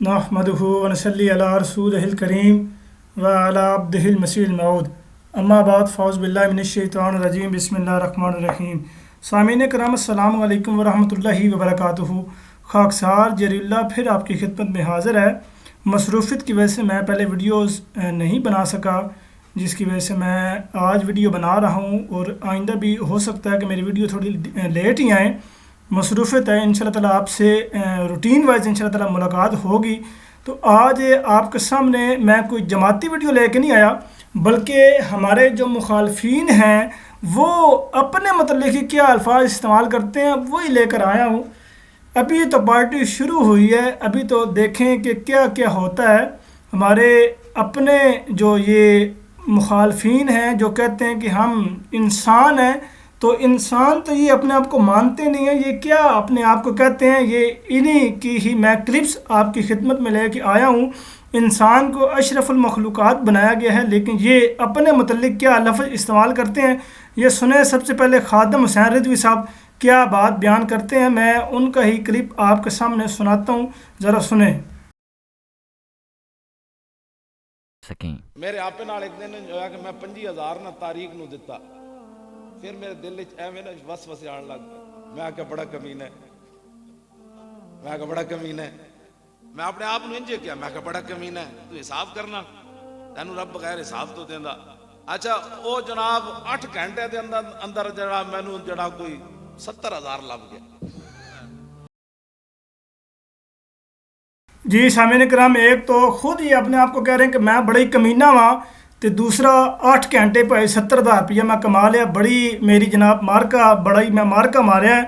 नहमदुहु व नसल्ली अला रसूलिहिल करीम व अला अब्दिहिल मसीहिल मऊद अम्मा बाद फ़ौज़ बिल्लाहि मिनश शैतानिर रजीम बिस्मिल्लाहिर रहमानिर रहीम। सामीन कराम अस्सलामु अलैकुम व रहमतुल्लाहि व बरकातुहू। खाकसार जरील्ला फिर आपकी खिदमत में हाज़िर है। मसरूफ़ियत की वजह से मैं पहले वीडियोज़ नहीं बना सका, जिसकी वजह से मैं आज वीडियो बना रहा हूँ और आइंदा भी हो सकता है कि मेरी वीडियो थोड़ी लेट ही आए। मसरूफ़ियत है, इंशाअल्लाह ताला आपसे रूटीन वाइज इंशाअल्लाह ताला मुलाकात होगी। तो आज आपके सामने मैं कोई जमाती वीडियो लेके नहीं आया, बल्कि हमारे जो मुखालफीन हैं वो अपने मतलब कि क्या अल्फाज इस्तेमाल करते हैं वही लेकर आया हूँ। अभी तो पार्टी शुरू हुई है, अभी तो देखें कि क्या क्या होता है। हमारे अपने जो ये मुखालफीन हैं जो कहते हैं कि हम इंसान हैं, तो इंसान तो ये अपने आप को मानते नहीं हैं, ये क्या अपने आप को कहते हैं। ये इन्हीं की ही मैं क्लिप्स आपकी खिदमत में लेके आया हूँ। इंसान को अशरफुल मखलूक़ात बनाया गया है, लेकिन ये अपने मुतल्लिक़ क्या लफ्ज़ इस्तेमाल करते हैं ये सुने। सबसे पहले खादम हुसैन रिजवी साहब क्या बात बयान करते हैं, मैं उनका ही क्लिप आपके सामने सुनाता हूँ, ज़रा सुने। मेरे आपे नाल एक दिन होया कि मैं 50,000 ना तारीख नूं दिता, फिर मेरे दिल विच एवें ना वसवसे आण लग पए। मैं आख्या बड़ा कमीना है, मैं आख्या बड़ा कमीना है। मैं अपने आप नूं इंज किया, मैं आख्या बड़ा कमीना है, तू हिसाब करना, तैनूं रब बगैर हिसाब तो देंदा। अच्छा वो जनाब 8 घंटे दे अंदर अंदर जरा मैनूं जरा कोई 70,000 लभ गया। जी सामीन कराम, एक तो खुद ही अपने आप को कह रहे हैं कि मैं बड़ा ही कमीना वहाँ, तो दूसरा 8 घंटे पर 70,000 रुपया मैं कमा लिया, बड़ी मेरी जनाब मार्का, बड़ा ही मैं मार्का मारिया है,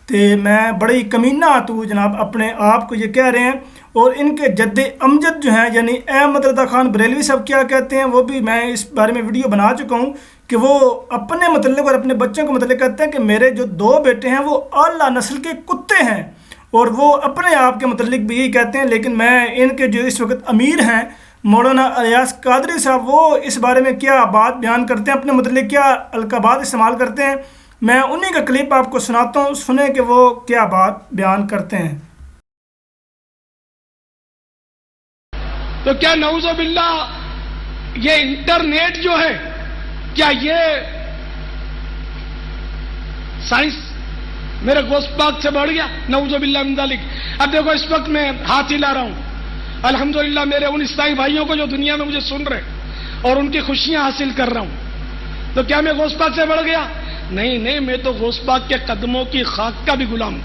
तो मैं बड़ा ही कमीना तू जनाब अपने आप को ये कह रहे हैं। और इनके जद्दे अमजद जो हैं यानी अहमद रज़ा खान बरेलवी साहब क्या कहते हैं वो भी मैं इस बारे में वीडियो बना चुका हूँ कि वो अपने मतलब और अपने बच्चों को मतलब कहते हैं कि मेरे जो 2 बेटे हैं वो आला नस्ल के कुत्ते हैं, और वो अपने आप के मतलब भी यही कहते हैं। लेकिन मैं इनके जो इस वक्त अमीर हैं मौलाना अलियास कादरी साहब, वो इस बारे में क्या बात बयान करते हैं, अपने मतलब क्या अलकाबात इस्तेमाल करते हैं। मैं उन्हीं का क्लिप आपको सुनाता हूँ, सुने कि वो क्या बात बयान करते हैं। तो क्या नऊज़ुबिल्लाह ये इंटरनेट जो है, क्या ये साइंस मेरे गोश्त पाक से बढ़ गया? नऊज़ुबिल्लाह मिन ज़ालिक। अब देखो इस वक्त मैं हाथ हिला रहा हूं, अल्हम्दुलिल्लाह मेरे उन ईसाई भाइयों को जो दुनिया में मुझे सुन रहे और उनकी खुशियां हासिल कर रहा हूं। तो क्या मैं गोश्त पाक से बढ़ गया? नहीं नहीं, मैं तो गोश्त पाक के कदमों की खाक का भी गुलाम हूं,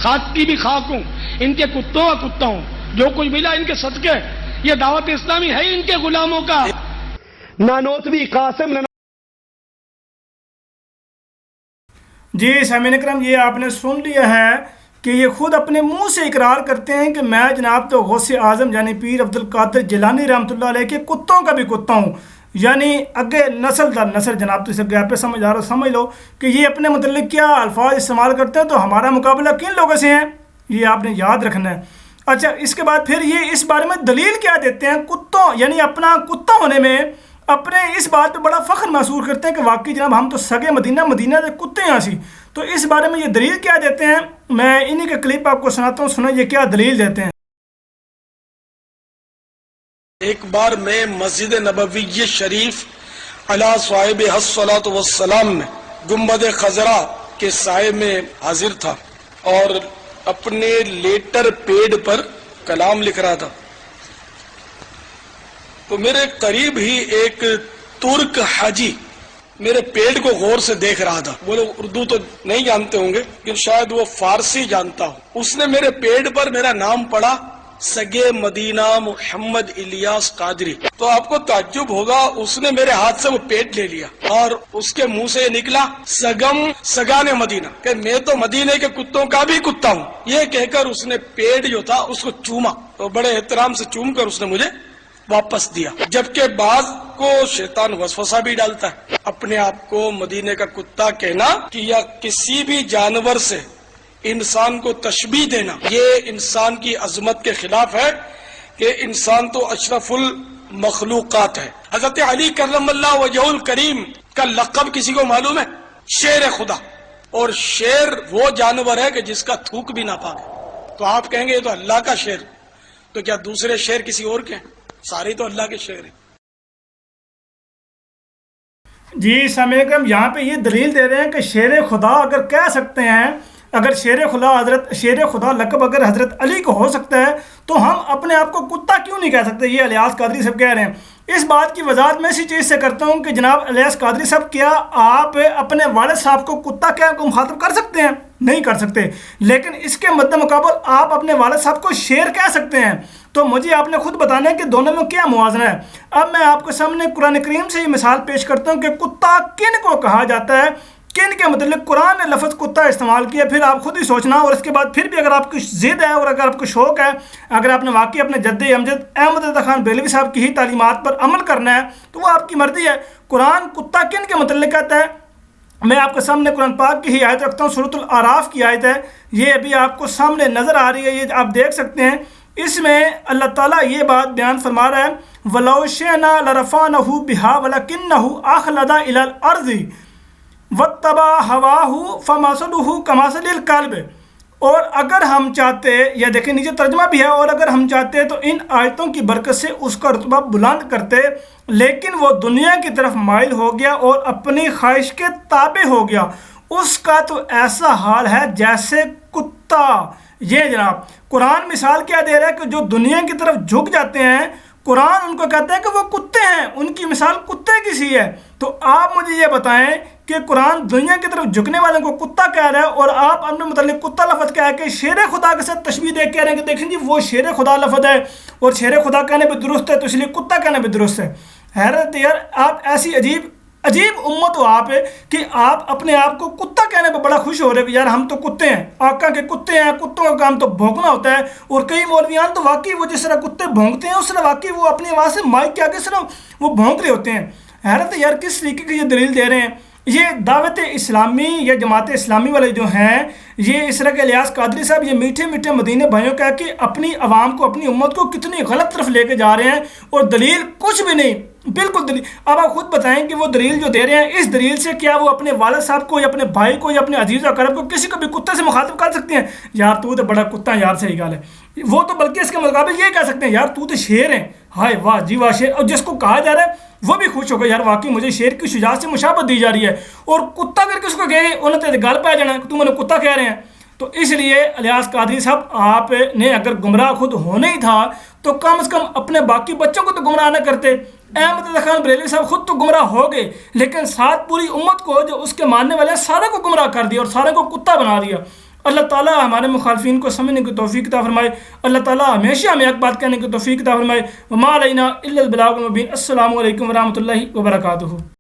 खाक की भी खाक हूं, इनके कुत्तों का कुत्ता हूं। जो कुछ मिला इनके सदके, ये दावत इस्लामी है इनके गुलामों का। नानोतवी कासिम जी सामीन करम, ये आपने सुन लिया है कि ये खुद अपने मुंह से इकरार करते हैं कि मैं जनाब तो गौसे आज़म यानी पीर अब्दुल कादिर जिलानी रहमतुल्लाह अलैह के कुत्तों का भी कुत्ता हूँ। यानी अगे नस्ल दर नस्ल जनाब, तो इसे गैप पे समझ आ रहा, समझ लो कि ये अपने मतलब क्या अल्फाज इस्तेमाल करते हैं। तो हमारा मुकाबला किन लोगों से है ये आपने याद रखना है। अच्छा, इसके बाद फिर ये इस बारे में दलील क्या देते हैं, कुत्तों यानी अपना कुत्ता होने में अपने इस बात पे बड़ा फ़ख्र महसूस करते हैं कि वाकई जनाब हम तो सगे मदीना मदीना के कुत्ते हैं सी। तो इस बारे में ये दलील क्या देते हैं, मैं इन्हीं का क्लिप आपको सुनाता हूँ, सुना ये क्या दलील देते हैं। एक बार मैं मस्जिद नबवी शरीफ अला साहिब हस्सलातु वस्सलाम में गुम्बद खजरा के साए में हाजिर था और अपने लेटर पेड पर कलाम लिख रहा था। तो मेरे करीब ही एक तुर्क हाजी मेरे पेड़ को गौर से देख रहा था। वो लोग उर्दू तो नहीं जानते होंगे, लेकिन शायद वो फारसी जानता हो। उसने मेरे पेड़ पर मेरा नाम पढ़ा, सगे मदीना मोहम्मद इलियास कादरी। तो आपको ताज्जुब होगा, उसने मेरे हाथ से वो पेड़ ले लिया और उसके मुंह से निकला सगम सगाने मदीना, कि मैं तो मदीने के कुत्तों का भी कुत्ता हूँ। ये कहकर उसने पेड़ जो था उसको चूमा, तो बड़े एहतराम से चूम कर उसने मुझे वापस दिया। जबकि बाज को शैतान वसवसा भी डालता है अपने आप को मदीने का कुत्ता कहना कि या किसी भी जानवर से इंसान को तशबीह देना, ये इंसान की अजमत के खिलाफ है कि इंसान तो अशरफुल मखलूकात है। हजरत अली करमल्लाहु वजहुल करीम का लक़ब किसी को मालूम है? शेर खुदा। और शेर वो जानवर है कि जिसका थूक भी ना पाके। तो आप कहेंगे ये तो अल्लाह का शेर, تو کیا دوسرے شعر کسی اور کے ہیں؟ سارے تو اللہ کے شعر ہیں۔ جی سامعین اکرام، یہاں پہ یہ دلیل دے رہے ہیں کہ شیر خدا اگر کہہ سکتے ہیں، اگر شیر خدا لقب اگر حضرت علی کو ہو سکتا ہے تو ہم اپنے آپ کو کتا کیوں نہیں کہہ سکتے؟ یہ الیاس قادری صاحب کہہ رہے ہیں۔ اس بات کی وضاحت میں اسی چیز سے کرتا ہوں کہ جناب الیاس قادری صاحب، کیا آپ اپنے والد صاحب کو کتا کہہ کو مخاطب کر سکتے ہیں؟ نہیں کر سکتے، لیکن اس کے مد مقابل آپ اپنے والد صاحب کو شیر کہہ سکتے ہیں۔ تو مجھے آپ نے خود بتانا ہے کہ دونوں میں کیا موازنہ ہے۔ اب میں آپ کے سامنے قرآن کریم سے یہ مثال پیش کرتا ہوں کہ کتا کن کو کہا جاتا ہے، کن کے متعلق قرآن نے لفظ کتا استعمال کیا، پھر آپ خود ہی سوچنا۔ اور اس کے بعد پھر بھی اگر آپ کی ضد ہے اور اگر آپ کو شوق ہے، اگر آپ نے واقعی اپنے جد امجد احمد رضا خان بریلوی صاحب کی ہی تعلیمات پر عمل کرنا ہے تو وہ آپ کی مرضی ہے۔ قرآن کتا کن کے متعلق کہتا ہے؟ میں آپ کے سامنے قرآن پاک کی ہی آیت رکھتا ہوں، سورۃ الاعراف کی آیت ہے، یہ ابھی آپ کو سامنے نظر آ رہی ہے، یہ آپ دیکھ سکتے ہیں۔ اس میں اللہ تعالیٰ یہ بات بیان فرما رہا ہے، وَلَوْ شِئْنَا لَرَفَعْنَهُ بِهَا وَلَكِنَّهُ أَخْلَدَ إِلَى الْأَرْضِ وَاتَّبَعَ هَوَاهُ فَمَثَلُهُ كَمَثَلِ الْكَلْبِ۔ اور اگر ہم چاہتے، یا دیکھیں نیچے ترجمہ بھی ہے، اور اگر ہم چاہتے تو ان آیتوں کی برکت سے اس کا رتبہ بلند کرتے، لیکن وہ دنیا کی طرف مائل ہو گیا اور اپنی خواہش کے تابع ہو گیا، اس کا تو ایسا حال ہے جیسے کتا۔ یہ جناب قرآن مثال کیا دے رہا ہے کہ جو دنیا کی طرف جھک جاتے ہیں، قرآن ان کو کہتا ہے کہ وہ کتے ہیں، ان کی مثال کتے کی سی ہے۔ تو آپ مجھے یہ بتائیں کہ قرآن دنیا کی طرف جھکنے والوں کو کتا کہہ رہا ہے، اور آپ اپنے متعلق کتا لفظ کہہ کے شیر خدا کے ساتھ تشبیہ دے کہہ رہے ہیں کہ دیکھیں جی وہ شیر خدا لفظ ہے اور شیر خدا کہنے بھی درست ہے تو اس لیے کتا کہنا بھی درست ہے۔ حیرت یار، آپ ایسی عجیب امت ہو آپ کہ آپ اپنے آپ کو کتا کہنے پہ بڑا خوش ہو رہے کہ یار ہم تو کتے ہیں، آقا کے کتے ہیں، کتوں کا کام تو بھونکنا ہوتا ہے۔ اور کئی مولویان تو واقعی وہ جس طرح کتے بھونکتے ہیں اس طرح واقعی وہ اپنی آواز سے مائک کے آگے اس طرح وہ بھونک رہے ہوتے ہیں۔ حیرت یار، کس طریقے کی یہ دلیل دے رہے ہیں؟ یہ دعوت اسلامی یا جماعت اسلامی والے جو ہیں، یہ اس طرح کے الیاس قادری صاحب یہ میٹھے میٹھے مدینے بھائیوں کہہ کے اپنی عوام کو، اپنی امت کو کتنی غلط طرف لے کے جا رہے ہیں، اور دلیل کچھ بھی نہیں، بالکل دلیل۔ اب آپ خود بتائیں کہ وہ دلیل جو دے رہے ہیں، اس دلیل سے کیا وہ اپنے والد صاحب کو یا اپنے بھائی کو یا اپنے عزیز و اقرب کو کسی کو بھی کتے سے مخاطب کر سکتے ہیں؟ یار تو بڑا کتا، یار صحیح گال ہے۔ وہ تو بلکہ اس کے مقابل یہ کہہ سکتے ہیں، یار تو شیر ہے، ہائے واہ جی واہ شیر۔ اور جس کو کہا جا رہا ہے وہ بھی خوش ہوگا، یار واقعی مجھے شیر کی شجاعت سے مشابہت دی جا رہی ہے۔ اور کتا اگر کس کو کہے انہوں نے گل پہ جانا کہ تم نے کتا کہہ رہے ہیں۔ تو اس لیے الیاس قادری صاحب، آپ نے اگر گمراہ خود ہونا ہی تھا تو کم از کم اپنے باقی بچوں کو تو گمراہ نہ کرتے۔ احمد رضا خان بریلوی صاحب خود تو گمراہ ہو گئے، لیکن ساتھ پوری امت کو جو اس کے ماننے والے ہیں سارے کو گمراہ کر دیا اور سارے کو کتا بنا دیا۔ اللہ تعالیٰ ہمارے مخالفین کو سمجھنے کی توفیق عطا فرمائے۔ اللہ تعالیٰ ہمیشہ ہمیں ایک بات کہنے کی توفیق عطا فرمائے۔ وما علینا الا البلاغ المبین۔ السلام علیکم ورحمۃ اللہ وبرکاتہ۔